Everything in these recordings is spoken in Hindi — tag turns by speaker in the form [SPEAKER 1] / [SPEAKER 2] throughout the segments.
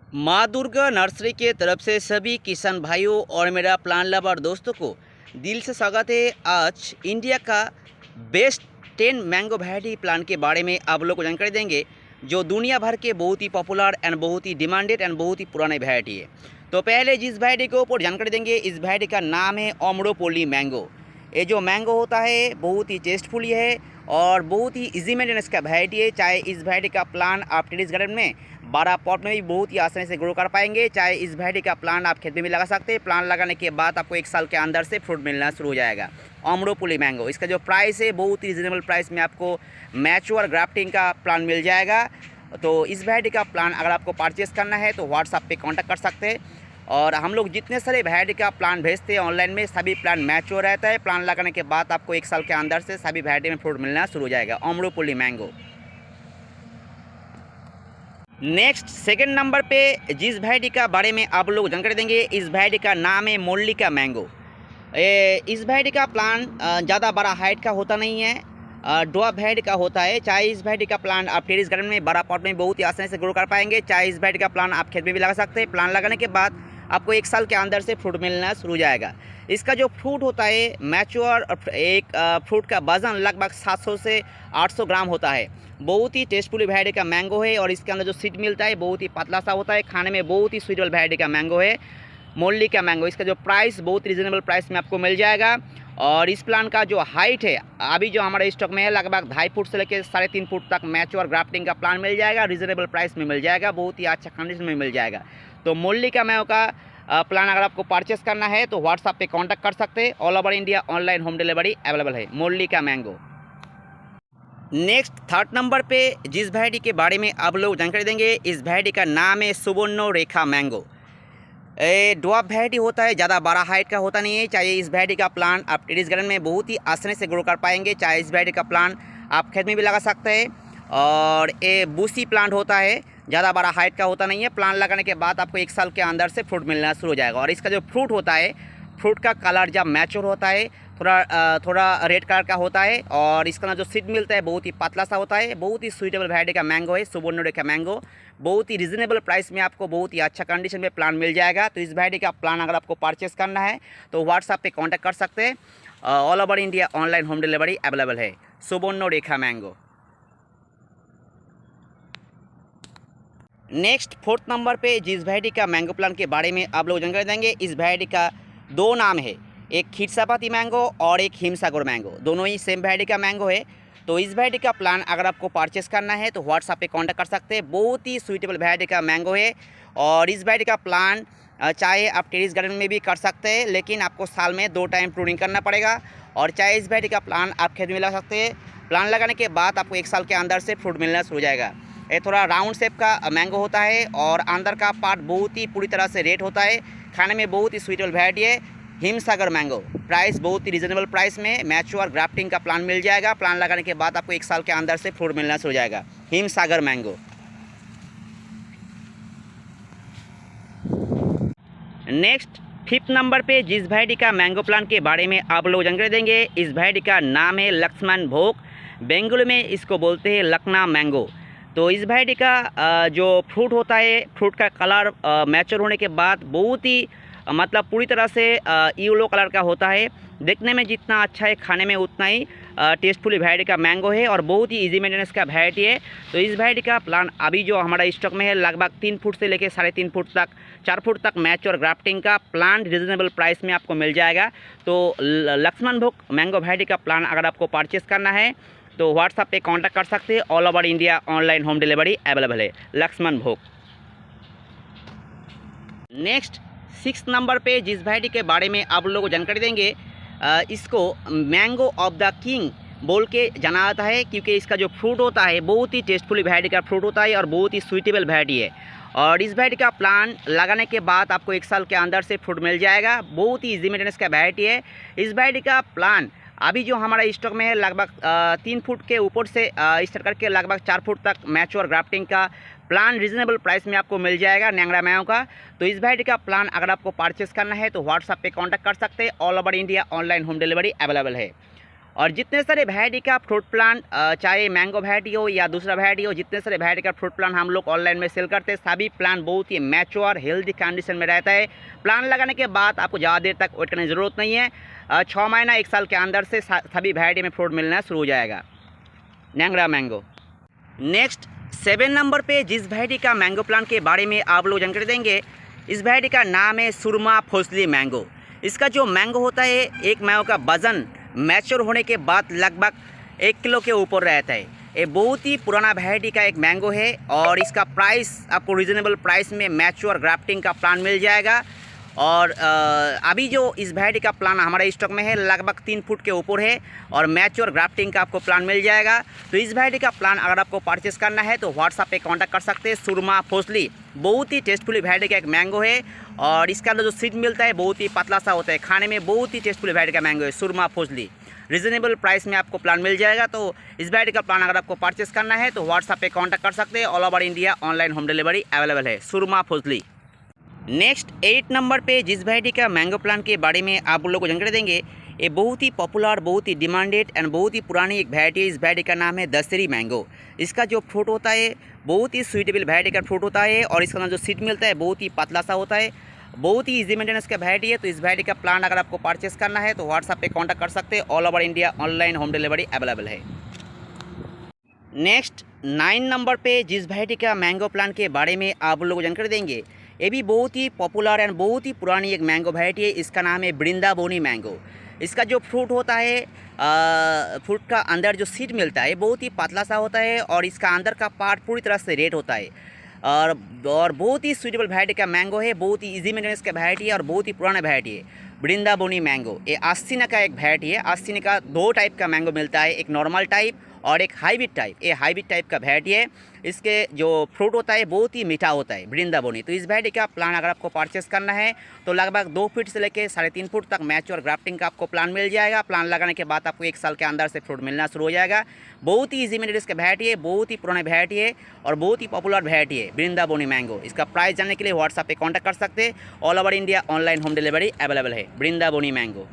[SPEAKER 1] माँ दुर्गा नर्सरी के तरफ से सभी किसान भाइयों और मेरा प्लांट लवर दोस्तों को दिल से स्वागत है। आज इंडिया का बेस्ट 10 मैंगो वैरायटी प्लांट के बारे में आप लोग को जानकारी देंगे, जो दुनिया भर के बहुत ही पॉपुलर एंड बहुत ही डिमांडेड एंड बहुत ही पुराने वैरायटी है। तो पहले जिस वैरायटी के ऊपर जानकारी देंगे, इस वैरायटी का नाम है अम्रपाली मैंगो। ये जो मैंगो होता है बहुत ही टेस्टफुल है और बहुत ही इजी मेंटेनेंस का वैरायटी है। चाहे इस वैरायटी का प्लांट आप टेरेस गार्डन में 12 पॉट में भी बहुत ही आसानी से ग्रो कर पाएंगे। चाहे इस वैरायटी का प्लांट आप खेत में भी लगा सकते हैं। प्लांट लगाने के बाद आपको 1 साल के अंदर से फ्रूट मिलना शुरू हो जाएगा। अम्रपाली मैंगो, इसका जो प्राइस है बहुत ही रिजनेबल प्राइस में आपको मैच्योर ग्राफ्टिंग का प्लांट मिल जाएगा। तो इस वैरायटी का प्लांट अगर आपको परचेस करना है तो व्हाट्सएप पे कांटेक्ट कर सकते हैं। और हम लोग जितने सारे वैरायटी का प्लांट भेजते हैं ऑनलाइन में, सभी प्लांट मैच्योर रहता है। प्लांट लगाने के बाद आपको 1 साल के अंदर से सभी वैरायटी में फ्रूट मिलना शुरू हो जाएगा। Amrapali mango. Next second number पे जिस वैरायटी का बारे में आप लोग जानकारी देंगे, इस वैरायटी का नाम है मल्लिका मैंगो। इस वैरायटी का प्लांट ज़्यादा बड़ा हाइट का होता नहीं है, ड्वार्फ वैरायटी का होता है। चाहे इस वैरायटी का प्लांट आप टेरेस गार्डन में 12 पॉट में बहुत ही आसानी से ग्रो कर पाएंगे। चाहे इस वैरायटी का प्लांट आप खेत में भी लगा सकते हैं। प्लांट लगाने के बाद आपको 1 साल के अंदर से फ्रूट मिलना शुरू हो जाएगा। इसका जो फ्रूट होता है मैच्योर, एक फ्रूट का वजन लगभग 700 से 800 ग्राम होता है। बहुत ही टेस्टफुल वैरायटी का मैंगो है और इसके अंदर जो सीड मिलता है बहुत ही पतला सा होता है। खाने में बहुत ही स्वीटेबल वैरायटी का मैंगो है मल्लिका मैंगो। इसका जो प्राइस बहुत रिजनेबल प्राइस में आपको मिल जाएगा। और इस प्लांट का जो हाइट है अभी जो हमारे स्टॉक में है लगभग 2.5 फुट से लेकर 3.5 फुट तक मैच्योर ग्राफ्टिंग का प्लांट मिल जाएगा। रिजनेबल प्राइस में मिल जाएगा, बहुत ही अच्छा कंडीशन में मिल जाएगा। तो मल्लिका मैंगो का प्लान अगर आपको परचेस करना है तो व्हाट्सएप पे कांटेक्ट कर सकते हैं। All over India online home delivery available है मल्लिका मैंगो। नेक्स्ट थर्ड नंबर पे जिस वैरायटी के बारे में आप लोग जानकारी देंगे, इस वैरायटी का नाम है सुवर्णरेखा मैंगो। ड्वार्फ वैरायटी होता है, ज़्यादा बड़ा हाइट का होता नहीं है। चाहे इस वैरायटी का प्लांट आप टेरेस गार्डन में बहुत ही आसानी से ग्रो कर पाएंगे। चाहे इस वैरायटी का प्लांट आप खेत में भी लगा सकते हैं। और ये बूसी प्लांट होता है, ज़्यादा बड़ा हाइट का होता नहीं है। प्लांट लगाने के बाद आपको 1 साल के अंदर से फ्रूट मिलना शुरू हो जाएगा। और इसका जो फ्रूट होता है, फ्रूट का कलर जब मैच्योर होता है थोड़ा रेड कलर का होता है। और इसका जो सीड मिलता है बहुत ही पतला सा होता है। बहुत ही स्वीटेबल वैरायटी का मैंगो है सुवर्णरेखा मैंगो। बहुत ही रिजनेबल प्राइस में आपको बहुत ही अच्छा कंडीशन में प्लांट मिल जाएगा। तो इस वैरायटी का प्लांट अगर आपको परचेस करना है तो व्हाट्सएप पे कांटेक्ट कर सकते हैं। All over India online home delivery available है Suvarnarekha mango. Next fourth number पे जिस वैरायटी का मैंगो प्लांट के बारे में आप लोग जानकारी देंगे, इस वैरायटी का 2 नाम है, एक खीरसापति मैंगो और एक हिमसागर मैंगो। दोनों ही सेम वैरायटी का मैंगो है। तो इस वैरायटी का प्लान अगर आपको परचेस करना है तो व्हाट्सएप पे कांटेक्ट कर सकते हैं। बहुत ही सुइटेबल वैरायटी का मैंगो है। और इस वैरायटी का प्लान चाहे आप टेरेस गार्डन में भी कर सकते हैं, लेकिन आपको साल में 2 टाइम प्रूनिंग करना पड़ेगा। और चाहे इस वैरायटी का प्लान आप खेत में लगा सकते हैं। प्लान लगाने के बाद आपको 1 साल के अंदर से फ्रूट मिलना शुरू हो जाएगा। ये थोड़ा राउंड शेप का मैंगो होता है और अंदर का पार्ट बहुत ही पूरी तरह से रेड होता है। खाने में बहुत ही स्वीटेबल वैरायटी है हिमसागर मैंगो। प्राइस बहुत ही रिजनेबल प्राइस में मैच्योर ग्राफ्टिंग का प्लान मिल जाएगा। प्लान लगाने के बाद आपको 1 साल के अंदर से फ्रूट मिलना शुरू हो जाएगा Himsagar mango. Next fifth number पे जिस वैरायटी का मैंगो प्लांट के बारे में आप लोग जानकारी देंगे, इस वैरायटी का नाम है लक्ष्मण भोग। बेंगलुरु में इसको बोलते हैं लखना मैंगो। तो इस वैरायटी का जो फ्रूट होता है, फ्रूट का कलर मैच्योर होने के बाद बहुत ही मतलब पूरी तरह से येलो कलर का होता है। देखने में जितना अच्छा है खाने में उतना ही टेस्टफुल वैरायटी का मैंगो है और बहुत ही इजी मेंटेनेंस का वैरायटी है। तो इस वैरायटी का प्लांट अभी जो हमारा स्टॉक में है लगभग 3 फुट से लेकर 3.5 फुट तक 4 फुट तक मैच्योर ग्राफ्टिंग का प्लांट रिजनेबल प्राइस में आपको मिल जाएगा। तो लक्ष्मण भोग मैंगो वैरायटी का प्लांट अगर आपको परचेस करना है तो व्हाट्सएप पे कांटेक्ट कर सकते हैं। All over India online home delivery available है लक्ष्मण भोग। नेक्स्ट 6 नंबर पे जिस वैरायटी के बारे में आप लोगों को जानकारी देंगे, इसको मैंगो ऑफ द किंग बोल के जाना जाता है, क्योंकि इसका जो फ्रूट होता है बहुत ही टेस्टफुल वैरायटी का फ्रूट होता है और बहुत ही स्वीटेबल वैरायटी है। और इस वैरायटी का प्लांट लगाने के बाद आपको 1 साल के अंदर से फ्रूट मिल जाएगा। बहुत ही इजी मेंटेनेंस का वैरायटी है। इस वैरायटी का प्लांट अभी जो हमारा स्टॉक में है लगभग 3 फुट के ऊपर से स्टार्ट करके लगभग 4 फुट तक मैच्योर ग्राफ्टिंग का प्लान रिजनेबल प्राइस में आपको मिल जाएगा न्यांगड़ा मैंगो का। तो इस वैरायटी का प्लान अगर आपको परचेस करना है तो व्हाट्सएप पे कांटेक्ट कर सकते हैं। All over India online home delivery available है। और जितने सारे वैरायटी का फ्रूट प्लांट, चाहे मैंगो वैरायटी हो या दूसरा वैरायटी हो, जितने सारे वैरायटी का फ्रूट प्लांट हम लोग ऑनलाइन में सेल करते हैं, सभी प्लांट बहुत ही मैच्योर हेल्दी कंडीशन में रहता है। प्लांट लगाने के बाद आपको ज़्यादा देर तक वेट करने की ज़रूरत नहीं है। 6 महीना 1 साल के अंदर से सभी वैरायटी में फ्रूट मिलना शुरू हो जाएगा। न्यांगड़ा मैंगो। नेक्स्ट 7 नंबर पे जिस वैरायटी का मैंगो प्लांट के बारे में आप लोग जानकारी देंगे, इस वैरायटी का नाम है सुरमा फुसली मैंगो। इसका जो मैंगो होता है, एक मैंगो का वज़न मैच्योर होने के बाद लगभग 1 किलो के ऊपर रहता है। ये बहुत ही पुराना वैरायटी का एक मैंगो है और इसका प्राइस आपको रीज़नेबल प्राइस में मैच्योर ग्राफ्टिंग का प्लांट मिल जाएगा। और अभी जो इस वैरायटी का प्लांट हमारे स्टॉक में है लगभग 3 फुट के ऊपर है और मैच्योर ग्राफ्टिंग का आपको प्लांट मिल जाएगा। तो इस वैरायटी का प्लांट अगर आपको परचेस करना है तो व्हाट्सएप पे कांटेक्ट कर सकते हैं। सुरमा फुसली बहुत ही टेस्टफुल वैरायटी का एक मैंगो है और इसके अंदर जो सीड मिलता है बहुत ही पतला सा होता है, खाने में बहुत ही टेस्टफुल वैरायटी का मैंगो है सुरमा फुसली। रीज़नेबल प्राइस में आपको प्लान मिल जाएगा। तो इस वैरायटी का प्लान अगर आपको परचेस करना है तो व्हाट्सएप पे कांटेक्ट कर सकते हैं। All over India online home delivery available है। सुरमा फुसली। नेक्स्ट 8 नंबर पे जिस वैरायटी का मैंगो प्लांट के बारे में आप लोगों को जानकारी देंगे, ये बहुत ही पॉपुलर, बहुत ही डिमांडेड एंड बहुत ही पुरानी एक वैरायटी है। इस वैरायटी का नाम है दशहरी मैंगो। इसका जो फ्रूट होता है बहुत ही स्वीटेबल वैरायटी का फ्रूट होता है और इसका जो सीड मिलता है बहुत ही पतला सा होता है, बहुत ही इजी मेंटेनेंस का वैरायटी है। तो इस वैरायटी का प्लांट अगर आपको परचेस करना है तो व्हाट्सएप पे कांटेक्ट कर सकते हैं। All over India online home delivery available है। नेक्स्ट 9 नंबर पे जिस वैरायटी का मैंगो प्लांट के बारे में आप लोगों को जानकारी देंगे, ये भी बहुत ही पॉपुलर एंड बहुत ही पुरानी एक मैंगो वैरायटी है। इसका नाम है वृंदावनी मैंगो। इसका जो फ्रूट होता है, फ्रूट का अंदर जो सीड मिलता है बहुत ही पतला सा होता है और इसका अंदर का पार्ट पूरी तरह से रेड होता है और बहुत ही सूटेबल वैरायटी का मैंगो है, बहुत ही इजी मेंटेनेंस का वैरायटी है और बहुत ही पुराना वैरायटी है वृंदावनी मैंगो। ये आस्तीना का एक वैरायटी है। आस्तीना का 2 टाइप का मैंगो मिलता है, एक नॉर्मल टाइप और एक हाइब्रिड टाइप। ये हाइब्रिड टाइप का वैरायटी है। इसके जो फ्रूट होता है बहुत ही मीठा होता है वृंदावनी। तो इस वैरायटी का प्लान अगर आपको परचेस करना है तो लगभग 2 फीट से लेकर 3.5 फुट तक मैच्योर ग्राफ्टिंग का आपको प्लान मिल जाएगा। प्लान लगाने के बाद आपको 1 साल के अंदर से फ्रूट मिलना शुरू हो जाएगा। बहुत ही ईजी मेंटेनेंस का वैरायटी है, बहुत ही पुरानी वैरायटी है और बहुत ही पॉपुलर वैरायटी है वृंदावनी मैंगो। इसका प्राइस जानने के लिए व्हाट्सएप पे कांटेक्ट कर सकते हैं। All over India online home delivery available है Vrindavani mango.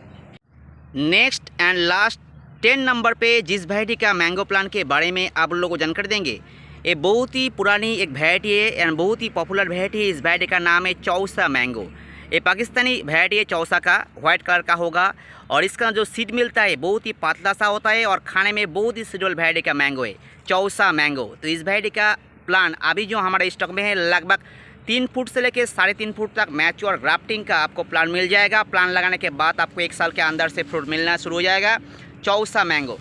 [SPEAKER 1] Next and last 10 number पे जिस वैरायटी का मैंगो प्लांट के बारे में आप लोगों को जानकारी देंगे, ये बहुत ही पुरानी एक वैरायटी है एंड बहुत ही पॉपुलर वैरायटी है। इस वैरायटी का नाम है चौसा मैंगो। ये पाकिस्तानी वैरायटी है चौसा का, वाइट कलर का होगा और इसका जो सीड मिलता है बहुत ही पतला सा होता है और खाने में बहुत ही सूटेबल वैरायटी का मैंगो है चौसा मैंगो। तो इस वैरायटी का प्लान अभी जो हमारे स्टॉक में है लगभग 3 फुट से लेकर 3.5 फुट तक मैच्योर ग्राफ्टिंग का आपको प्लान मिल जाएगा। प्लान लगाने के बाद आपको 1 साल के अंदर से फ्रूट मिलना शुरू हो जाएगा चौसा मैंगो।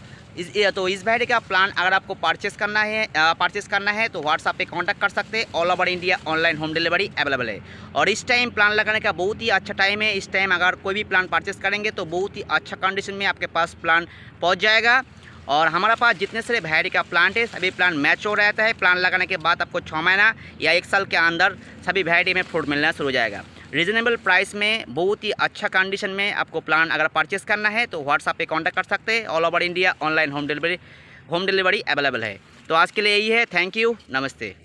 [SPEAKER 1] तो इस वैरायटी का प्लान अगर आपको परचेस करना है तो व्हाट्सएप पे कांटेक्ट कर सकते हैं। All over India online home delivery available है और इस टाइम प्लान लगाने का बहुत ही अच्छा टाइम है। इस टाइम अगर कोई भी प्लान परचेस करेंगे तो बहुत ही अच्छा कंडीशन में आपके पास प्लान पहुंच जाएगा। और हमारे पास जितने सारे वैरायटी का प्लांट है सभी प्लांट मैच हो रहता है। प्लान लगाने के बाद आपको 6 महीना या 1 साल के अंदर सभी वैरायटी में फ्रूट मिलना शुरू हो जाएगा। रीज़नेबल प्राइस में बहुत ही अच्छा कंडीशन में आपको प्लान अगर परचेस करना है तो व्हाट्सएप पे कांटेक्ट कर सकते हैं। All over India online home delivery available है। तो आज के लिए यही है। थैंक यू, नमस्ते।